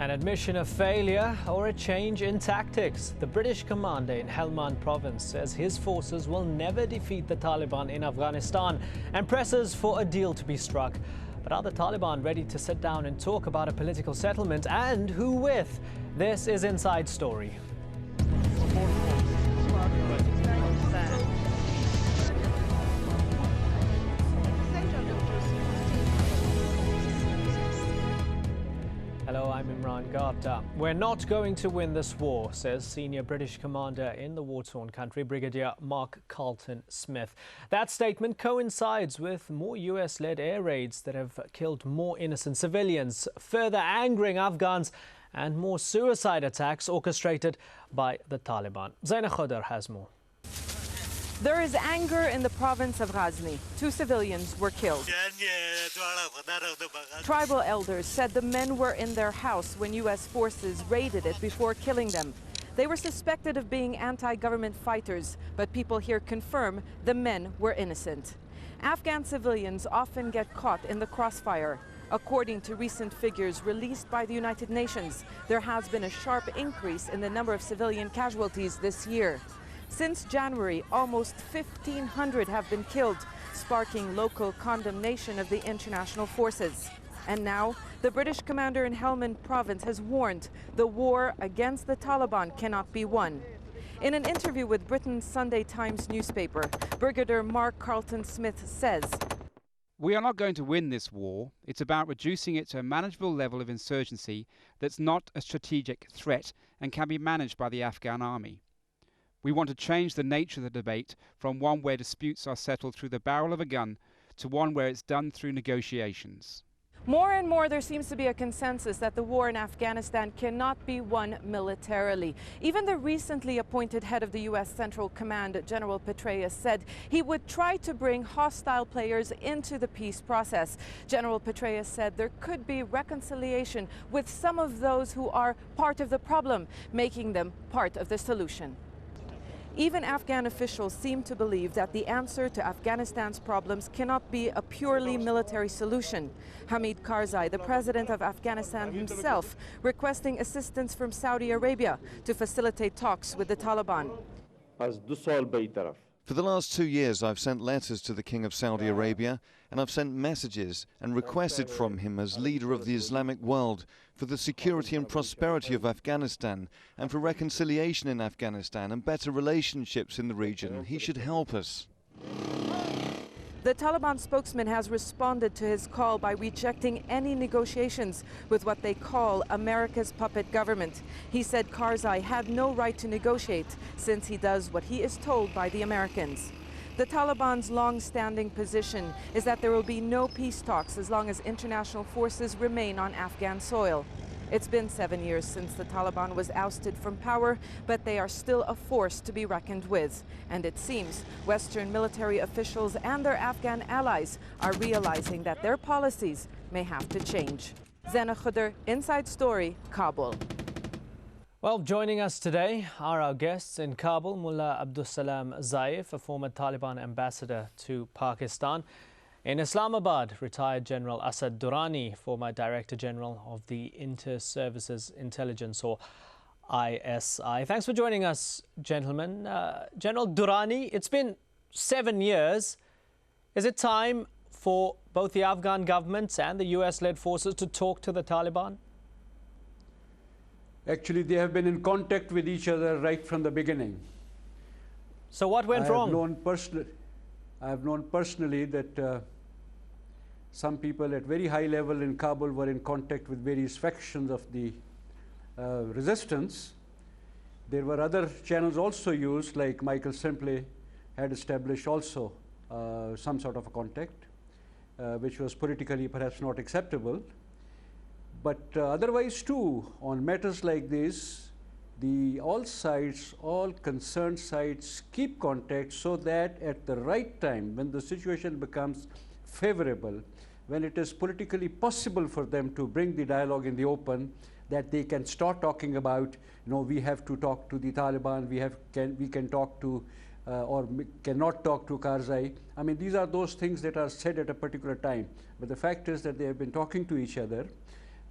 An admission of failure or a change in tactics. The British commander in Helmand province says his forces will never defeat the Taliban in Afghanistan and presses for a deal to be struck. But are the Taliban ready to sit down and talk about a political settlement, and who with? This is Inside Story. Hello, I'm Imran Gupta. We're not going to win this war, says senior British commander in the war-torn country, Brigadier Mark Carleton-Smith. That statement coincides with more US-led air raids that have killed more innocent civilians, further angering Afghans, and more suicide attacks orchestrated by the Taliban. Zaina Khodar has more. There is anger in the province of Ghazni. 2 civilians were killed. Tribal elders said the men were in their house when U.S. forces raided it before killing them. They were suspected of being anti-government fighters, but people here confirm the men were innocent. Afghan civilians often get caught in the crossfire. According to recent figures released by the United Nations, there has been a sharp increase in the number of civilian casualties this year. Since January, almost 1,500 have been killed, sparking local condemnation of the international forces. And now, the British commander in Helmand province has warned the war against the Taliban cannot be won. In an interview with Britain's Sunday Times newspaper, Brigadier Mark Carleton-Smith says, "We are not going to win this war. It's about reducing it to a manageable level of insurgency that's not a strategic threat and can be managed by the Afghan army. We want to change the nature of the debate from one where disputes are settled through the barrel of a gun to one where it's done through negotiations." More and more there seems to be a consensus that the war in Afghanistan cannot be won militarily. Even the recently appointed head of the U.S. Central Command, General Petraeus, said he would try to bring hostile players into the peace process. General Petraeus said there could be reconciliation with some of those who are part of the problem, making them part of the solution. Even Afghan officials seem to believe that the answer to Afghanistan's problems cannot be a purely military solution. Hamid Karzai, the president of Afghanistan himself, requesting assistance from Saudi Arabia to facilitate talks with the Taliban. For the last 2 years, I've sent letters to the King of Saudi Arabia, and I've sent messages and requested from him, as leader of the Islamic world, for the security and prosperity of Afghanistan and for reconciliation in Afghanistan and better relationships in the region. He should help us. The Taliban spokesman has responded to his call by rejecting any negotiations with what they call America's puppet government. He said Karzai had no right to negotiate since he does what he is told by the Americans. The Taliban's long-standing position is that there will be no peace talks as long as international forces remain on Afghan soil. It's been 7 years since the Taliban was ousted from power, but they are still a force to be reckoned with. And it seems Western military officials and their Afghan allies are realizing that their policies may have to change. Zaina Khodar, Inside Story, Kabul. Well, joining us today are our guests in Kabul, Mullah Abdul Salam Zaif, a former Taliban ambassador to Pakistan. In Islamabad, retired General Asad Durrani, former Director General of the Inter-Services Intelligence, or ISI. Thanks for joining us, gentlemen. General Durrani, it's been 7 years. Is it time for both the Afghan government and the US-led forces to talk to the Taliban? Actually, they have been in contact with each other right from the beginning. So what went wrong? I have known personally that some people at very high level in Kabul were in contact with various factions of the resistance. There were other channels also used, like Michael Simpley had established also some sort of a contact, which was politically perhaps not acceptable. But otherwise too, on matters like this, all concerned sides keep contact so that at the right time, when the situation becomes favorable, when it is politically possible for them to bring the dialogue in the open, that they can start talking about, we have to talk to the Taliban, we can talk to or cannot talk to Karzai. I mean, these are those things that are said at a particular time. But the fact is that they have been talking to each other.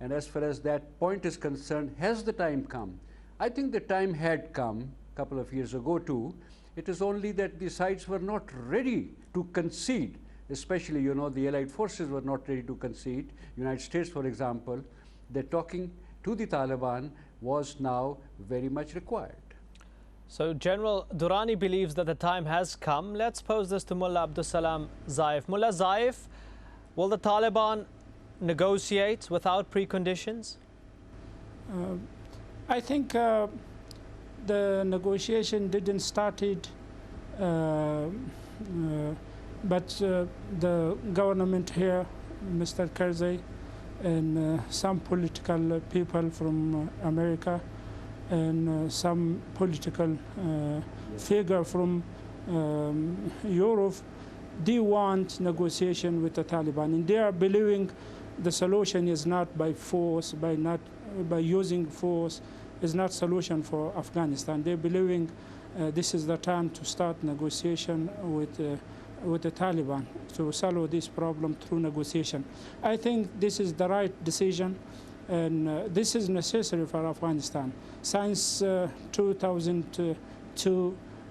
And as far as that point is concerned, has the time come? I think the time had come a couple of years ago too. It is only that the sides were not ready to concede, especially, you know, the Allied forces were not ready to concede. United States, for example, that talking to the Taliban was now very much required. So General Durrani believes that the time has come. Let's pose this to Mullah Abdus Salam Zaif. Mullah Zaif, will the Taliban negotiate without preconditions? I think the negotiation didn't started, but the government here, Mr. Karzai, and some political people from America, and some political figure from Europe, they want negotiation with the Taliban, and they are believing the solution is not by force, by using force, is not solution for Afghanistan. They're believing this is the time to start negotiation with the Taliban to solve this problem through negotiation. I think this is the right decision, and this is necessary for Afghanistan. Since 2002,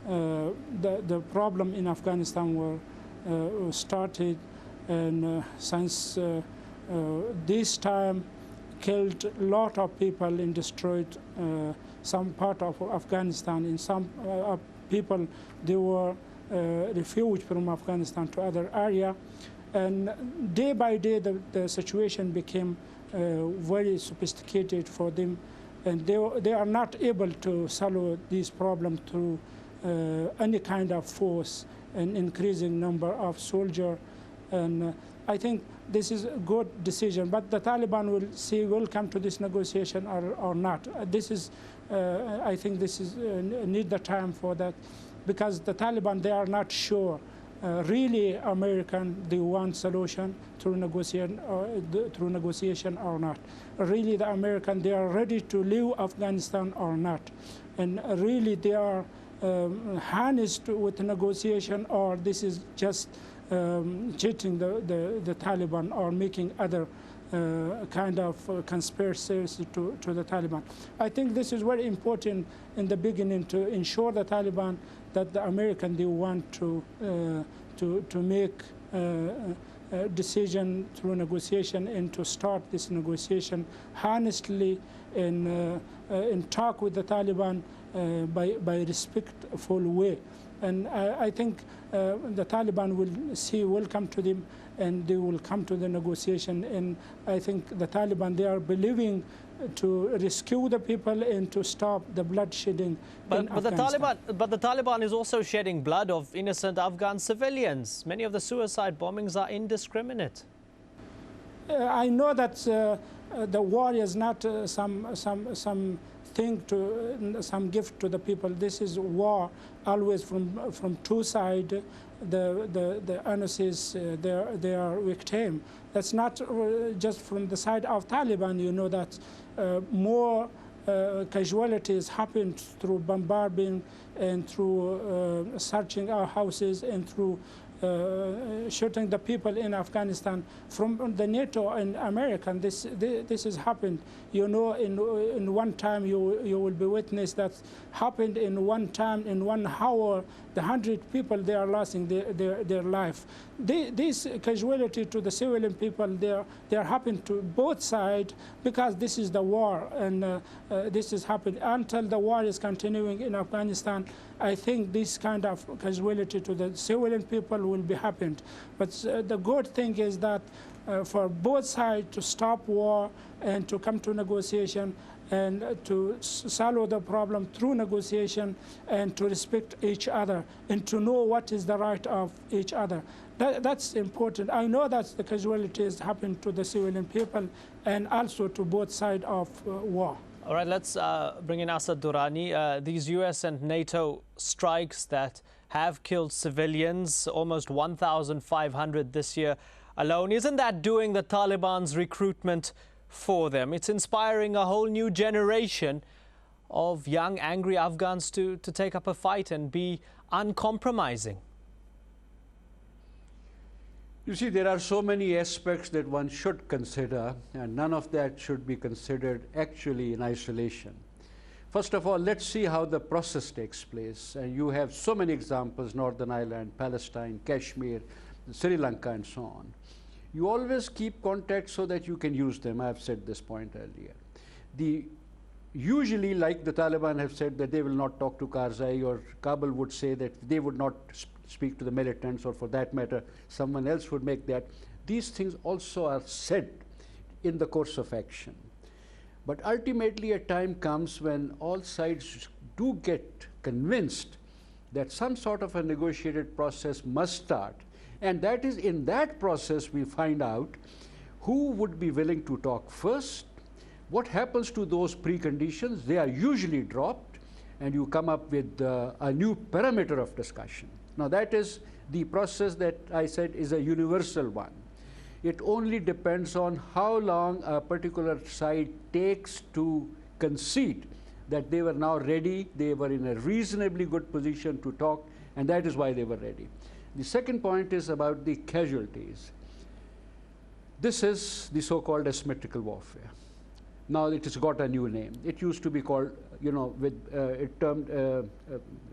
the problem in Afghanistan were started, and since this time killed a lot of people and destroyed some part of Afghanistan. And some people, they were refugees from Afghanistan to other area. And day by day, the situation became very sophisticated for them. And they are not able to solve this problem through any kind of force, an increasing number of soldiers. And I think this is a good decision, but the Taliban will come to this negotiation or not. This is, I think this is need the time for that, because the Taliban, they are not sure really American, they want solution through negotiation or not. Really the American, they are ready to leave Afghanistan or not. And really they are harnessed with negotiation, or this is just cheating the Taliban or making other kind of conspiracies to the Taliban. I think this is very important in the beginning to ensure the Taliban that the American, they want to make a decision through negotiation and to start this negotiation honestly and talk with the Taliban by respectful way. And I think the Taliban will come to them, and they will come to the negotiation. And I think the Taliban, they are believing to rescue the people and to stop the bloodshedding in Afghanistan. But the Taliban is also shedding blood of innocent Afghan civilians. Many of the suicide bombings are indiscriminate. I know that the war is not some gift to the people. This is war always from two sides. The innocents, they are victim. That's not just from the side of Taliban. You know that more casualties happen through bombarding and through searching our houses and through shooting the people in Afghanistan from the NATO and American. This has happened. You know, in one time you will be witness that happened in one time, in 1 hour, the 100 people, they are losing their life. This casualty to the civilian people, they are happening to both sides, because this is the war, and this is happening until the war is continuing in Afghanistan. I think this kind of casualty to the civilian people will be happening. But the good thing is that for both sides to stop war and to come to negotiation and to solve the problem through negotiation and to respect each other and to know what is the right of each other. That's important. I know that the casualties happen to the civilian people and also to both sides of war. All right, let's bring in Asad Durrani. These US and NATO strikes that have killed civilians, almost 1,500 this year alone. Isn't that doing the Taliban's recruitment for them? It's inspiring a whole new generation of young, angry Afghans to take up a fight and be uncompromising. You see, there are so many aspects that one should consider, and none of that should be considered actually in isolation. First of all, let's see how the process takes place. And you have so many examples: Northern Ireland, Palestine, Kashmir, Sri Lanka, and so on. You always keep contact so that you can use them. I've said this point earlier. Usually, like the Taliban have said that they will not talk to Karzai, or Kabul would say that they would not speak to the militants, or for that matter, someone else would make that. These things also are said in the course of action. But ultimately, a time comes when all sides do get convinced that some sort of a negotiated process must start. And that is in that process we find out who would be willing to talk first, what happens to those preconditions. They are usually dropped, and you come up with a new parameter of discussion. Now, that is the process that I said is a universal one. It only depends on how long a particular side takes to concede that they were now ready, they were in a reasonably good position to talk, and that is why they were ready. The second point is about the casualties. This is the so-called asymmetrical warfare. Now it has got a new name. It used to be called, it termed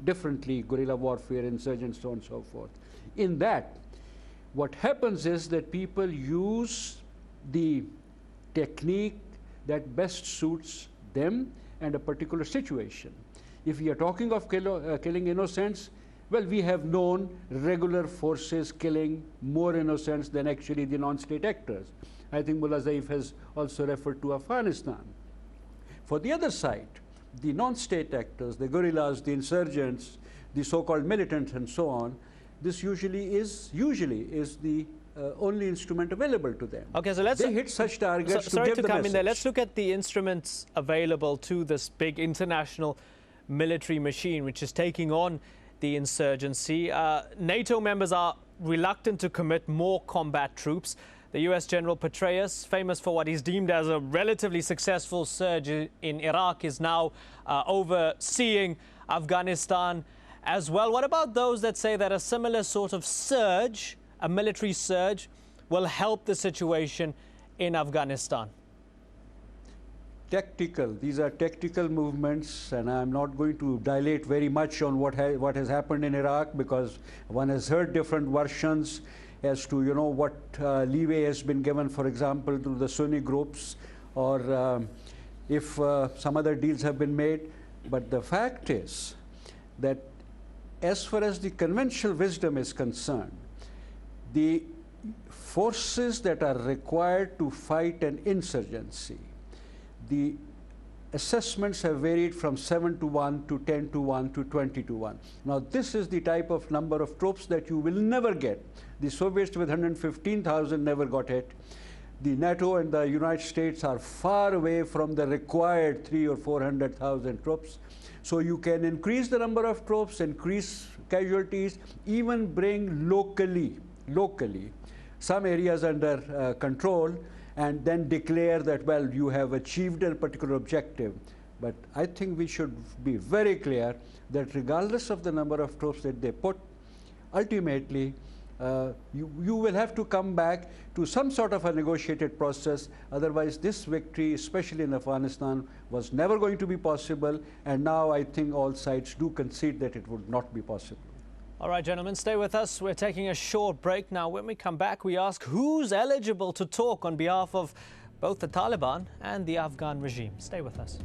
differently, guerrilla warfare, insurgents, so on and so forth. In that, what happens is that people use the technique that best suits them and a particular situation. If we are talking of killing innocents, well, we have known regular forces killing more innocents than actually the non-state actors. I think Mullah Zaif has also referred to Afghanistan. For the other side, the non-state actors, the guerrillas, the insurgents, the so-called militants, and so on, this usually is the only instrument available to them. Okay, so let's they hit such targets to give the message. Let's look at the instruments available to this big international military machine, which is taking on the insurgency. NATO members are reluctant to commit more combat troops. The US General Petraeus, famous for what he's deemed as a relatively successful surge in Iraq, is now overseeing Afghanistan as well. What about those that say that a similar sort of surge, a military surge, will help the situation in Afghanistan? Tactical. These are tactical movements, and I'm not going to dilate very much on what has happened in Iraq, because one has heard different versions as to what leeway has been given, for example, to the Sunni groups, or if some other deals have been made. But the fact is that as far as the conventional wisdom is concerned, the forces that are required to fight an insurgency, the assessments have varied from 7 to 1 to 10 to 1 to 20 to 1. Now, this is the type of number of troops that you will never get. The Soviets with 115,000 never got it. The NATO and the United States are far away from the required 300,000 or 400,000 troops. So you can increase the number of troops, increase casualties, even bring locally some areas under control, and then declare that, well, you have achieved a particular objective. But I think we should be very clear that regardless of the number of troops that they put, ultimately, you will have to come back to some sort of a negotiated process. Otherwise, this victory, especially in Afghanistan, was never going to be possible. And now I think all sides do concede that it would not be possible. All right, gentlemen, stay with us. We're taking a short break now. When we come back, we ask who's eligible to talk on behalf of both the Taliban and the Afghan regime. Stay with us.